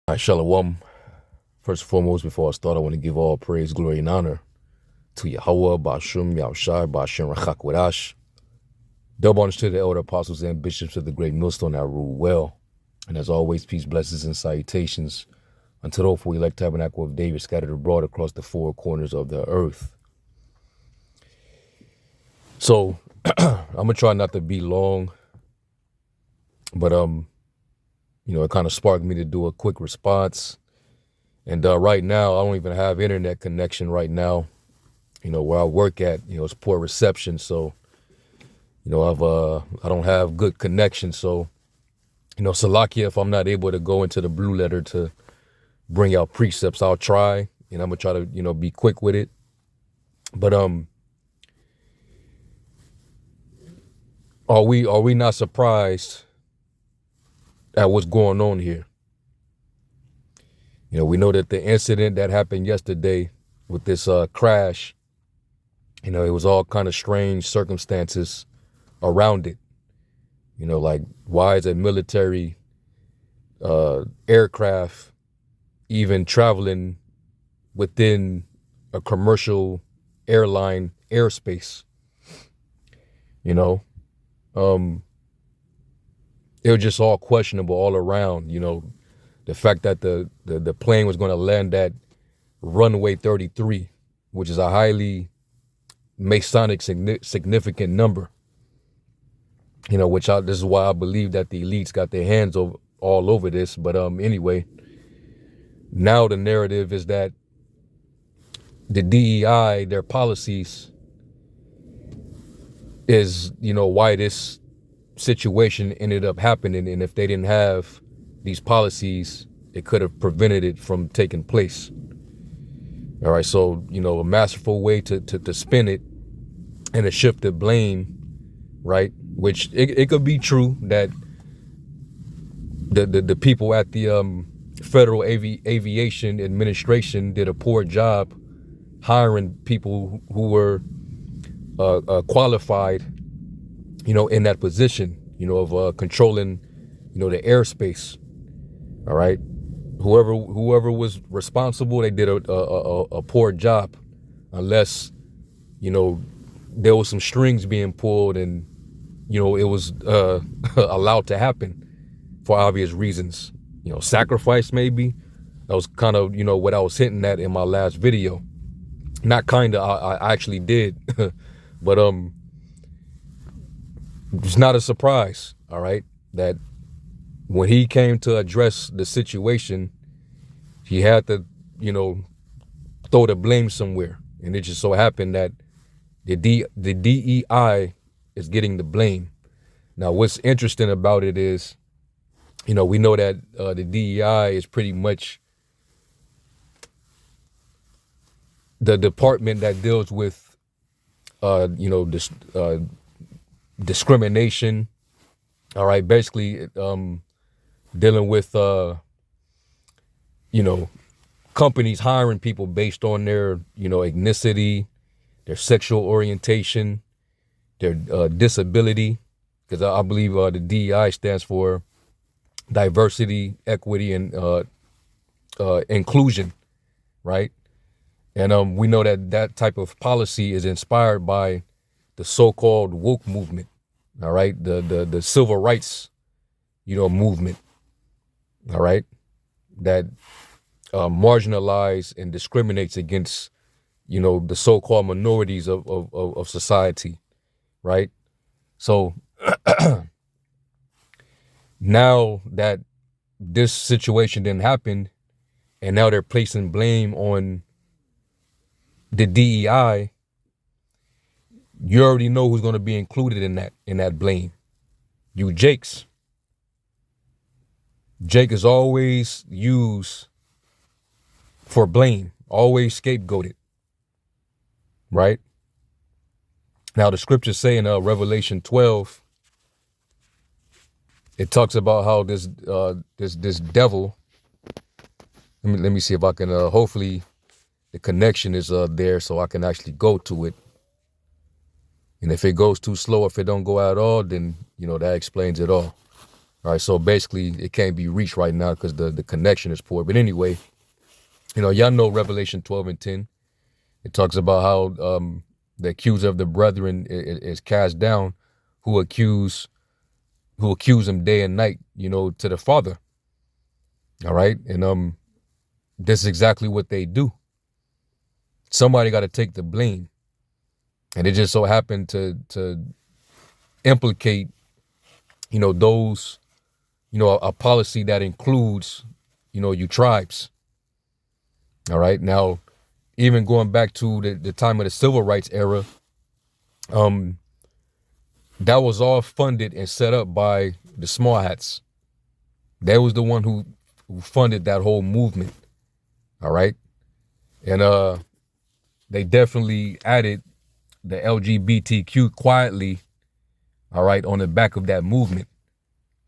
All right, Shalom. First and foremost, before I start, I want to give all praise, glory, and honor to Yahweh, Ba'ashum, Yahushai, Ba'ashem, Rachak, Wadash. Double honors to the elder apostles and bishops of the great millstone that rule well. And as always, peace, blessings, and salutations unto the hopeful elect tabernacle of David scattered abroad across the four corners of the earth. So, I'm going to try not to be long, but, it kind of sparked me to do a quick response. And right now, I don't even have internet connection right now. Where I work at, it's poor reception. So, I don't have good connection. So, Salakia, if I'm not able to go into the blue letter to bring out precepts, I'll try. And I'm going to try to, be quick with it. But are we not surprised at what's going on here? We know that the incident that happened yesterday with this crash, it was all kind of strange circumstances around it. Like, why is a military aircraft even traveling within a commercial airline airspace? It was just all questionable all around. The fact that the plane was going to land at runway 33, which is a highly Masonic significant number, this is why I believe that the elites got their hands all over this. But anyway, now the narrative is that the DEI, their policies is, why this situation ended up happening. And if they didn't have these policies, it could have prevented it from taking place. All right, so, a masterful way to spin it and to shift the blame, right? Which it could be true that the people at the Federal Aviation Administration did a poor job hiring people who were qualified, in that position, of controlling, the airspace. All right. Whoever was responsible, they did a poor job, unless, there was some strings being pulled and, it was allowed to happen for obvious reasons. Sacrifice maybe. That was kind of, what I was hinting at in my last video. Not kind of, I actually did. But it's not a surprise, all right, that when he came to address the situation, he had to, throw the blame somewhere. And it just so happened that the DEI is getting the blame. Now, what's interesting about it is, we know that the DEI is pretty much the department that deals with, discrimination. All right, basically, dealing with, companies hiring people based on their, ethnicity, their sexual orientation, their disability, because I believe the DEI stands for diversity, equity, and inclusion, right? And we know that type of policy is inspired by the so-called woke movement, all right? The civil rights, movement, all right? That marginalize and discriminates against, the so-called minorities of society, right? So now that this situation didn't happen, and now they're placing blame on the DEI, you already know who's going to be included in that blame. You Jakes. Jake is always used for blame, always scapegoated, right? Now the scriptures say in Revelation 12, it talks about how this devil. Let me see if I can. Hopefully, the connection is there so I can actually go to it. And if it goes too slow, if it don't go at all, then that explains it all. All right, so basically it can't be reached right now because the connection is poor. But anyway, y'all know Revelation 12 and 10. It talks about how the accuser of the brethren is cast down, who accuse him day and night, to the Father. All right, and this is exactly what they do. Somebody got to take the blame, and it just so happened to implicate, those, a policy that includes, you tribes. All right, now, even going back to the time of the civil rights era, that was all funded and set up by the small hats. They was the one who funded that whole movement. All right, and they definitely added the LGBTQ quietly, all right, on the back of that movement.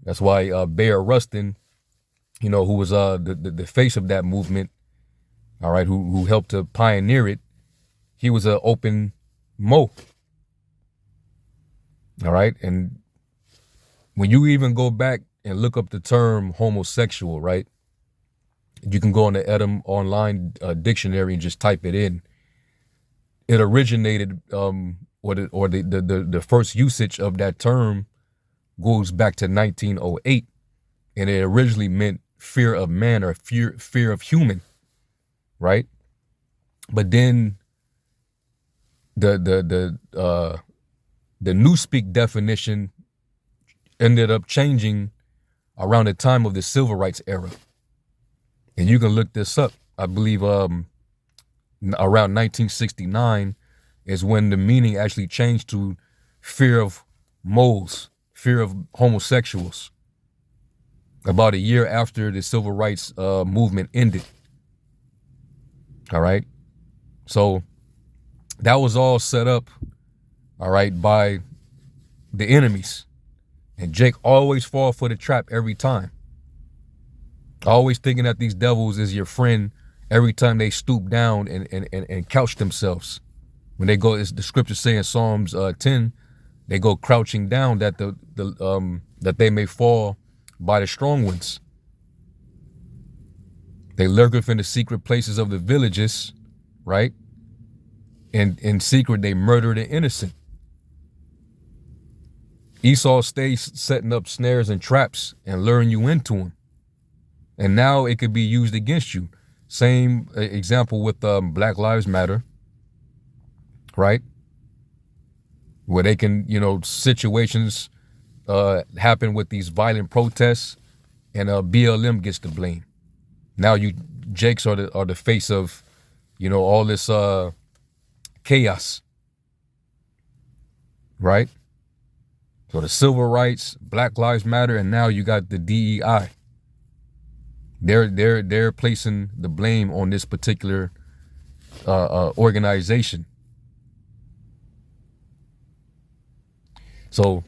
That's why Bear Rustin, who was the face of that movement, all right, who helped to pioneer it, he was an open Mo. All right, and when you even go back and look up the term homosexual, right, you can go on the Edom online dictionary and just type it in. It originated, the first usage of that term goes back to 1908, and it originally meant fear of man or fear of human, right? But then the Newspeak definition ended up changing around the time of the civil rights era, and you can look this up. I believe around 1969 is when the meaning actually changed to fear of moles, fear of homosexuals, about a year after the civil rights movement ended. All right, so that was all set up, all right, by the enemies, and Jake always fall for the trap every time, always thinking that these devils is your friend every time they stoop down and couch themselves. When they go, as the scripture say in Psalms 10, they go crouching down that that they may fall by the strong ones. They lurketh in the secret places of the villages, right? And in secret they murder the innocent. Esau stays setting up snares and traps and luring you into them. And now it could be used against you. Same example with Black Lives Matter, right? Where they can, situations happen with these violent protests, and BLM gets the blame. Now Jakes are the face of, all this chaos, right? So the civil rights, Black Lives Matter, and now you got the DEI. They're placing the blame on this particular organization. So,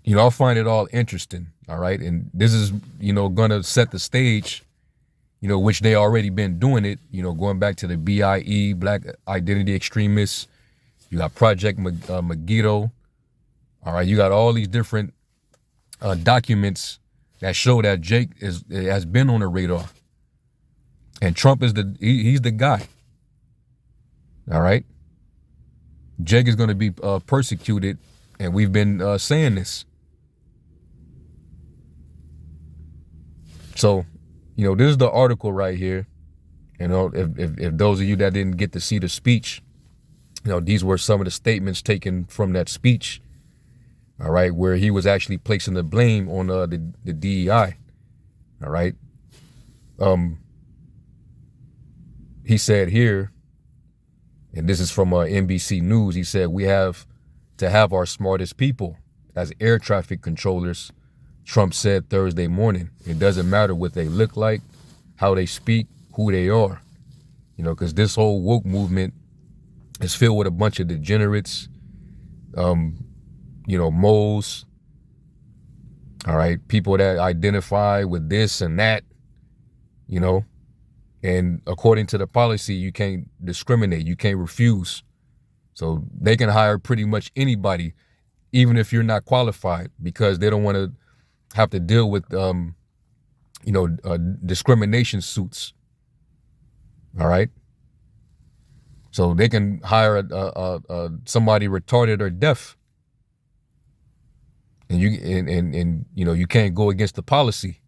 I find it all interesting, all right? And this is, gonna set the stage, which they already been doing it, going back to the BIE, Black Identity Extremists. You got Project Megiddo. All right, you got all these different documents that show that Jake has been on the radar. And Trump is he's the guy. All right. Jake is going to be persecuted, and we've been saying this. So, this is the article right here. If those of you that didn't get to see the speech, these were some of the statements taken from that speech. All right, where he was actually placing the blame on the DEI. All right. He said here, and this is from NBC News, he said, "We have to have our smartest people as air traffic controllers," Trump said Thursday morning. "It doesn't matter what they look like, how they speak, who they are." Because this whole woke movement is filled with a bunch of degenerates, moles, all right, people that identify with this and that, and according to the policy, you can't discriminate, you can't refuse. So they can hire pretty much anybody, even if you're not qualified, because they don't want to have to deal with, discrimination suits. All right. So they can hire somebody retarded or deaf, and you can't go against the policy.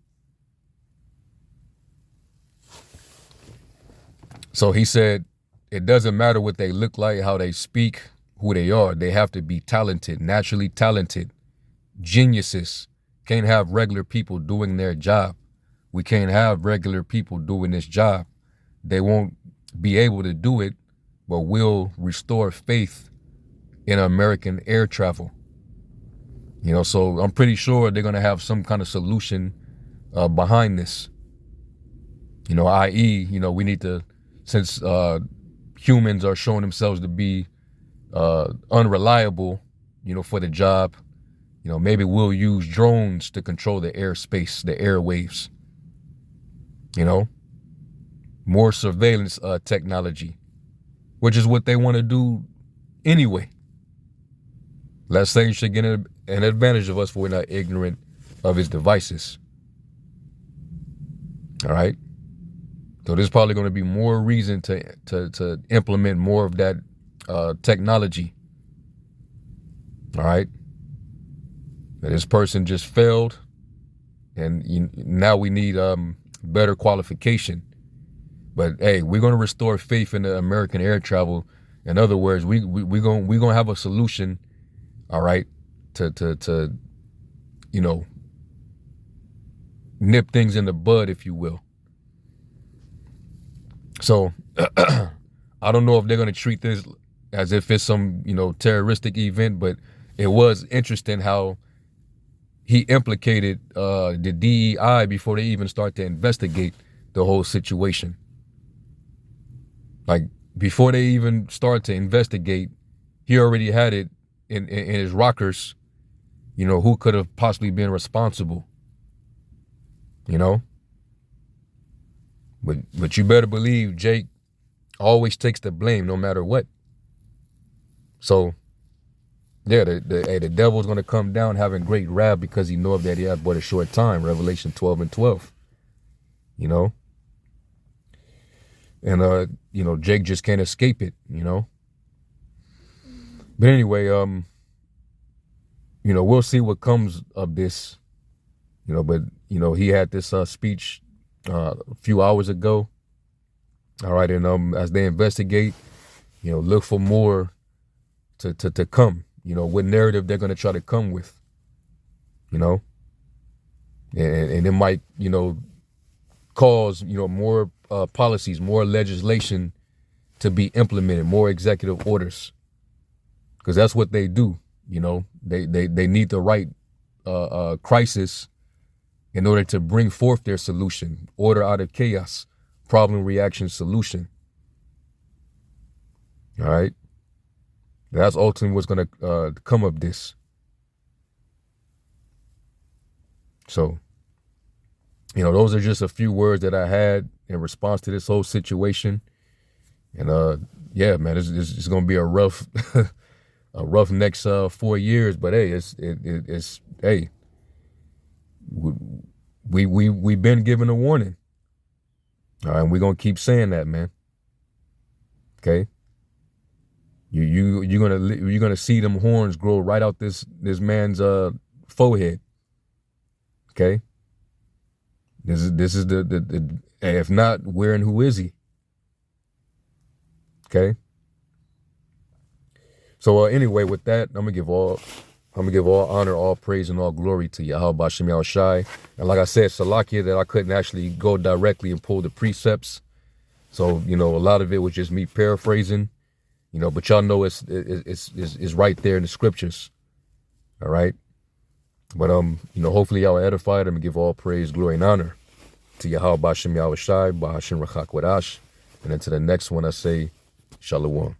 So he said, it doesn't matter what they look like, how they speak, who they are. They have to be talented, naturally talented, geniuses. Can't have regular people doing their job. We can't have regular people doing this job. They won't be able to do it, but we'll restore faith in American air travel. So I'm pretty sure they're going to have some kind of solution behind this. I.e., we need to, since humans are showing themselves to be unreliable, for the job, maybe we'll use drones to control the airspace, the airwaves, more surveillance technology, which is what they want to do anyway. Let's say you should get an advantage of us for we're not ignorant of his devices. All right. So there's probably going to be more reason to implement more of that technology. All right. That this person just failed, and now we need better qualification. But hey, we're going to restore faith in the American air travel. In other words, we're going to have a solution. All right, to nip things in the bud, if you will. So I don't know if they're going to treat this as if it's some, terroristic event, but it was interesting how he implicated the DEI before they even start to investigate the whole situation. Like, before they even start to investigate, he already had it in his rockers, who could have possibly been responsible, But you better believe Jake always takes the blame no matter what. So, yeah, the devil's going to come down having great wrath because he knows that he had but a short time, Revelation 12:12, And, Jake just can't escape it, But anyway, we'll see what comes of this, but, he had this speech a few hours ago. All right. And as they investigate, look for more to come, what narrative they're going to try to come with, and it might, cause, more policies, more legislation to be implemented, more executive orders, because that's what they do. They need the right crisis in order to bring forth their solution, order out of chaos, problem, reaction, solution. All right. That's ultimately what's going to come of this. So, those are just a few words that I had in response to this whole situation. And yeah, man, it's going to be a rough, next 4 years. But hey, it's hey, we've been given a warning. All right, and we're gonna keep saying that, man. Okay. You're gonna see them horns grow right out this man's forehead. Okay. This is the if not, where and who is he? Okay. So anyway, with that, I'm gonna give all honor, all praise, and all glory to Yahweh Bashem Yahushai. And like I said, Salakia, that I couldn't actually go directly and pull the precepts. So, a lot of it was just me paraphrasing, but y'all know it's right there in the scriptures. All right. But, hopefully y'all are edified. I'm gonna give all praise, glory, and honor to Yahweh Bashem Yahushai, Bahashem Rachak Wadash. And then to the next one, I say, Shalom.